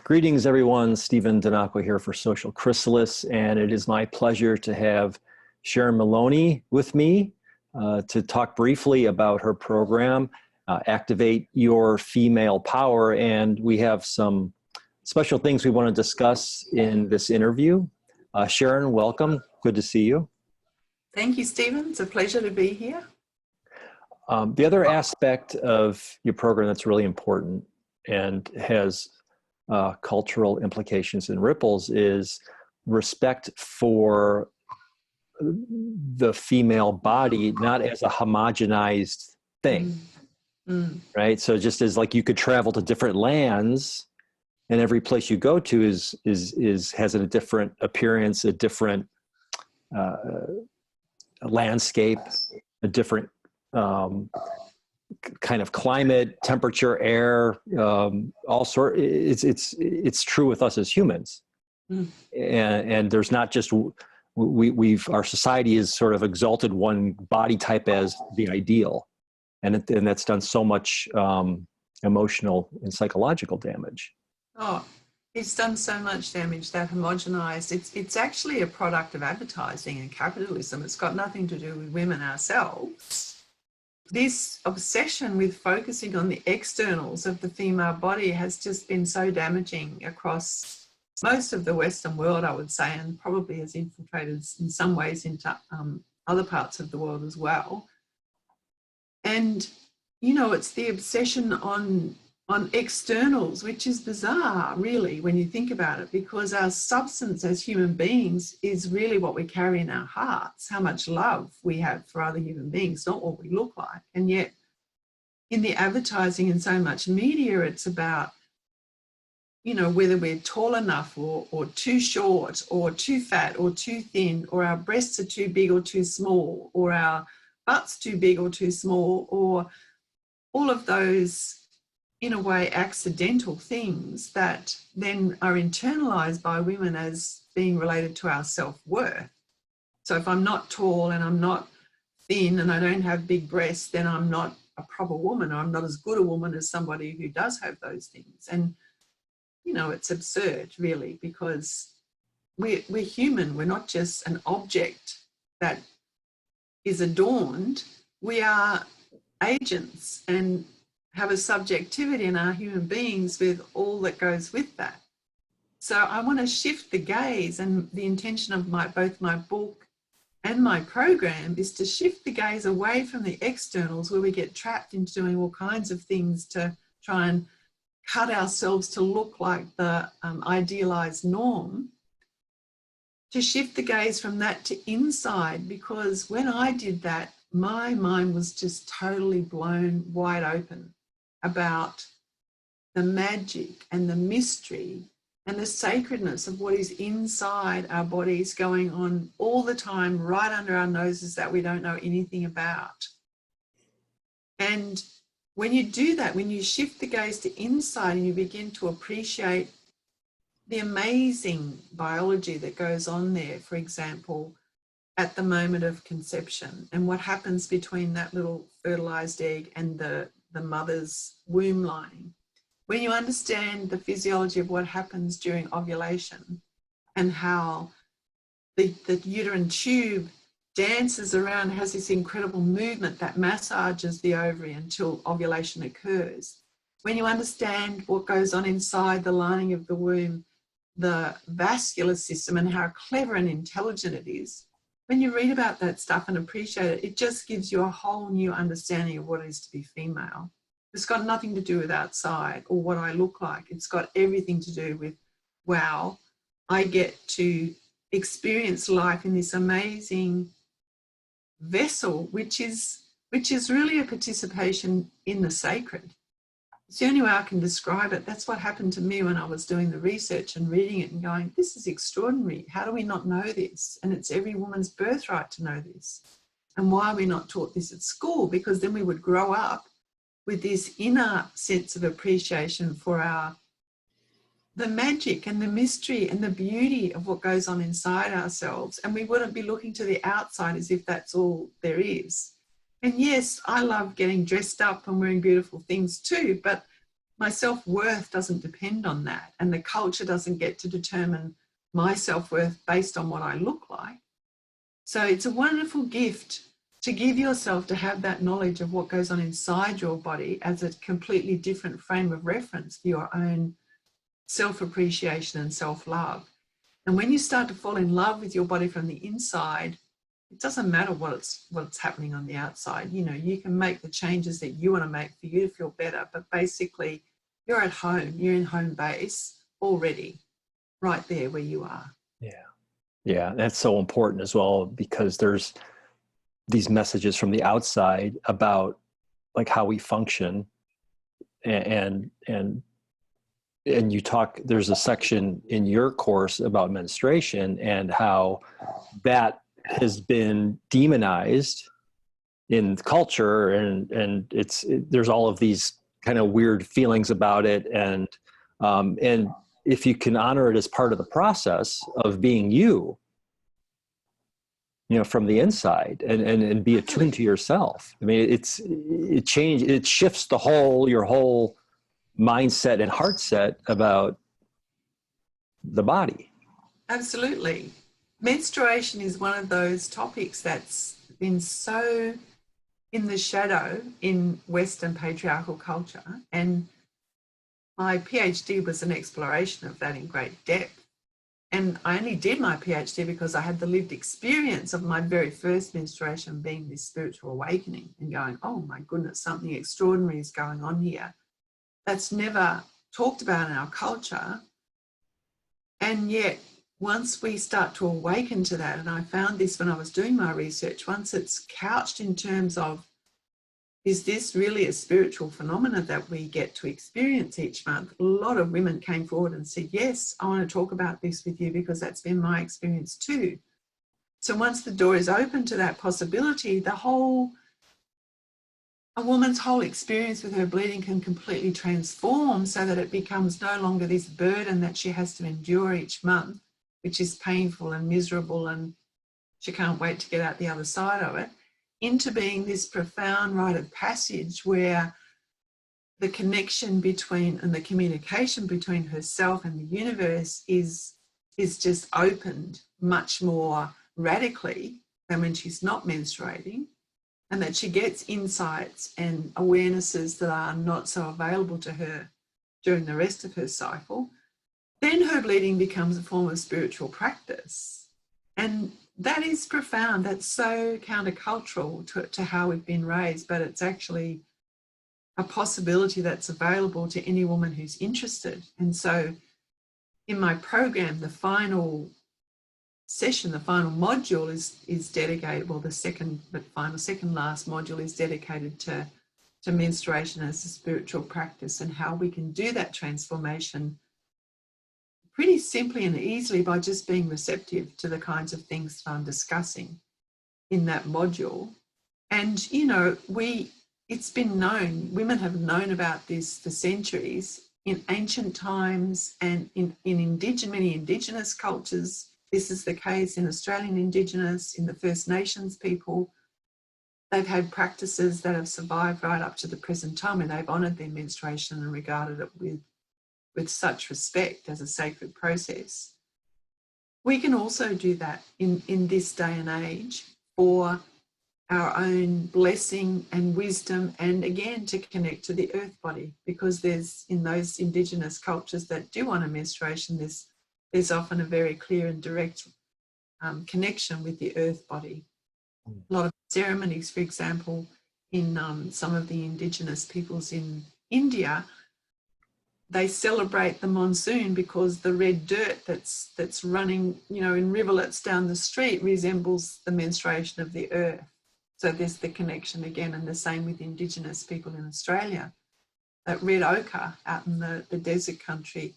Greetings, everyone. Stephen Dynako here for Social Chrysalis, and it is my pleasure to have Sharon Moloney with me to talk briefly about her program, Activate Your Female Power. And we have some special things we want to discuss in this interview. Sharon, welcome. Good to see you. Thank you, Stephen. It's a pleasure to be here. The other aspect of your program that's really important and has cultural implications and ripples is respect for the female body, not as a homogenized thing, right? So just as like you could travel to different lands, and every place you go to has a different appearance, a different landscape, a different kind of climate, temperature, air, all sort. It's true with us as humans, and there's not just our society has sort of exalted one body type as the ideal, and that's done so much emotional and psychological damage. Oh, it's done so much damage, that homogenized. It's actually a product of advertising and capitalism. It's got nothing to do with women ourselves. This obsession with focusing on the externals of the female body has just been so damaging across most of the Western world, I would say, and probably has infiltrated in some ways into other parts of the world as well. And, you know, it's the obsession on externals, which is bizarre, really, when you think about it, because our substance as human beings is really what we carry in our hearts, how much love we have for other human beings, not what we look like. And yet, in the advertising and so much media, it's about, you know, whether we're tall enough or too short or too fat or too thin, or our breasts are too big or too small, or our butts too big or too small, or all of those, in a way, accidental things that then are internalized by women as being related to our self-worth. So if I'm not tall and I'm not thin and I don't have big breasts, then I'm not a proper woman, or I'm not as good a woman as somebody who does have those things. And, you know, it's absurd, really, because we're human. We're not just an object that is adorned. We are agents and have a subjectivity in our human beings with all that goes with that. So I want to shift the gaze, and the intention of both my book and my program is to shift the gaze away from the externals, where we get trapped into doing all kinds of things to try and cut ourselves to look like the idealized norm, to shift the gaze from that to inside. Because when I did that, my mind was just totally blown wide open about the magic and the mystery and the sacredness of what is inside our bodies, going on all the time, right under our noses, that we don't know anything about. And when you do that, when you shift the gaze to inside and you begin to appreciate the amazing biology that goes on there, for example, at the moment of conception, and what happens between that little fertilized egg and the mother's womb lining. When you understand the physiology of what happens during ovulation and how the uterine tube dances around, has this incredible movement that massages the ovary until ovulation occurs. When you understand what goes on inside the lining of the womb, the vascular system, and how clever and intelligent it is, when you read about that stuff and appreciate it, it just gives you a whole new understanding of what it is to be female. It's got nothing to do with outside or what I look like. It's got everything to do with, wow, I get to experience life in this amazing vessel, which is really a participation in the sacred. It's the only way I can describe it. That's what happened to me when I was doing the research and reading it and going, this is extraordinary. How do we not know this? And it's every woman's birthright to know this. And why are we not taught this at school? Because then we would grow up with this inner sense of appreciation for the magic and the mystery and the beauty of what goes on inside ourselves. And we wouldn't be looking to the outside as if that's all there is. And yes, I love getting dressed up and wearing beautiful things too, but my self-worth doesn't depend on that, and the culture doesn't get to determine my self-worth based on what I look like. So it's a wonderful gift to give yourself, to have that knowledge of what goes on inside your body as a completely different frame of reference for your own self-appreciation and self-love. And when you start to fall in love with your body from the inside, it doesn't matter what's happening on the outside. You know, you can make the changes that you want to make for you to feel better, but basically you're at home, you're in home base already, right there where you are. Yeah. Yeah, that's so important as well, because there's these messages from the outside about like how we function, and you talk, there's a section in your course about menstruation and how that has been demonized in culture, and there's all of these kind of weird feelings about it, and if you can honor it as part of the process of being you know, from the inside, and be attuned to yourself. I mean, it shifts your whole mindset and heart set about the body. Absolutely. Menstruation is one of those topics that's been so in the shadow in Western patriarchal culture. And my PhD was an exploration of that in great depth. And I only did my PhD because I had the lived experience of my very first menstruation being this spiritual awakening and going, oh my goodness, something extraordinary is going on here. That's never talked about in our culture. And yet, once we start to awaken to that, and I found this when I was doing my research, once it's couched in terms of, is this really a spiritual phenomena that we get to experience each month? A lot of women came forward and said, yes, I want to talk about this with you because that's been my experience too. So once the door is open to that possibility, a woman's whole experience with her bleeding can completely transform, so that it becomes no longer this burden that she has to endure each month, which is painful and miserable, and she can't wait to get out the other side of it, into being this profound rite of passage where the connection between and the communication between herself and the universe is just opened much more radically than when she's not menstruating, and that she gets insights and awarenesses that are not so available to her during the rest of her cycle. Then her bleeding becomes a form of spiritual practice. And that is profound. That's so countercultural to how we've been raised, but it's actually a possibility that's available to any woman who's interested. And so in my program, the final session, the final module is dedicated, well, the second last module is dedicated to menstruation as a spiritual practice, and how we can do that transformation pretty simply and easily by just being receptive to the kinds of things that I'm discussing in that module. And, you know, it's been known, women have known about this for centuries. In ancient times and in many Indigenous cultures, this is the case. In Australian Indigenous, in the First Nations people, they've had practices that have survived right up to the present time, and they've honoured their menstruation and regarded it with such respect as a sacred process. We can also do that in this day and age for our own blessing and wisdom, and again to connect to the earth body, because there's, in those Indigenous cultures that do honour menstruation, there's often a very clear and direct connection with the earth body. A lot of ceremonies, for example, in some of the Indigenous peoples in India, they celebrate the monsoon because the red dirt that's running, you know, in rivulets down the street resembles the menstruation of the earth. So there's the connection again, and the same with Indigenous people in Australia. That red ochre out in the desert country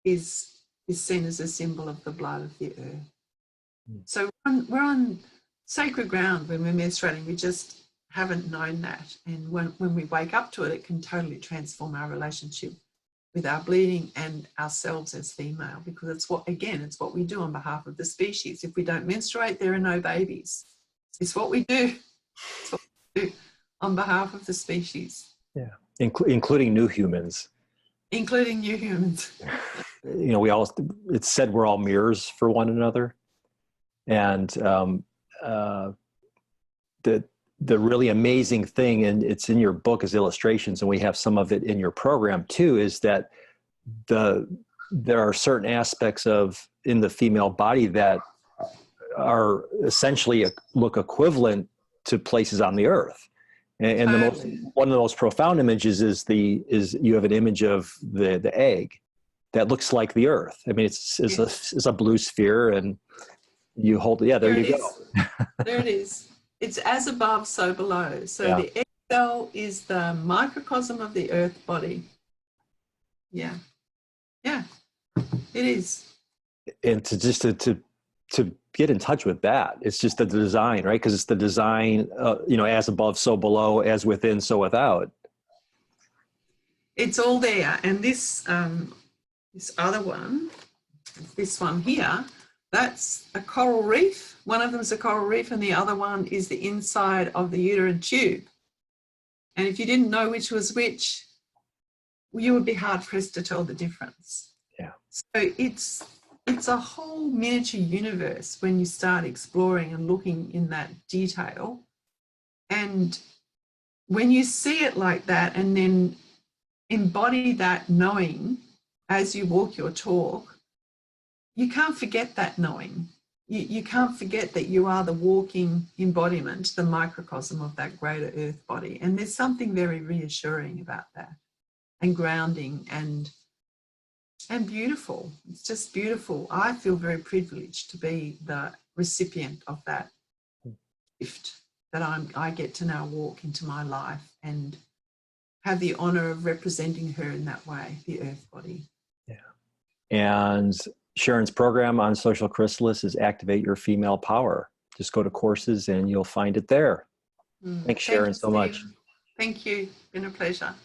is seen as a symbol of the blood of the earth. So we're on sacred ground when we're menstruating. We just haven't known that. And when we wake up to it, it can totally transform our relationship with our bleeding and ourselves as female, because it's what we do on behalf of the species. If we don't menstruate, there are no babies. It's what we do. It's what we do on behalf of the species. Yeah, including new humans. including you humans. You know, it's said we're all mirrors for one another. And the really amazing thing, and it's in your book as illustrations, and we have some of it in your program too, is that there are certain aspects in the female body that are essentially look equivalent to places on the earth. And one of the most profound images is you have an image of the egg that looks like the earth. I mean, it's a blue sphere, and you hold it. Yeah, there you go. There it is. It's as above, so below. So yeah. the egg cell is the microcosm of the earth body. Yeah. Yeah, it is. And to get in touch with that, it's just the design, right? Because it's the design, you know, as above, so below, as within, so without. It's all there. And this other one, this one here, that's a coral reef. One of them is a coral reef, and the other one is the inside of the uterine tube. And if you didn't know which was which, you would be hard pressed to tell the difference. Yeah. So it's a whole miniature universe when you start exploring and looking in that detail. And when you see it like that and then embody that knowing as you walk your talk, you can't forget that knowing. You can't forget that you are the walking embodiment, the microcosm of that greater earth body. And there's something very reassuring about that, and grounding and beautiful. It's just beautiful. I feel very privileged to be the recipient of that gift that I get to now walk into my life and have the honor of representing her in that way, the earth body. Yeah. And Sharon's program on Social Chrysalis is Activate Your Female Power. Just go to courses and you'll find it there. Thanks, Sharon, so much. Thank you. It's been a pleasure.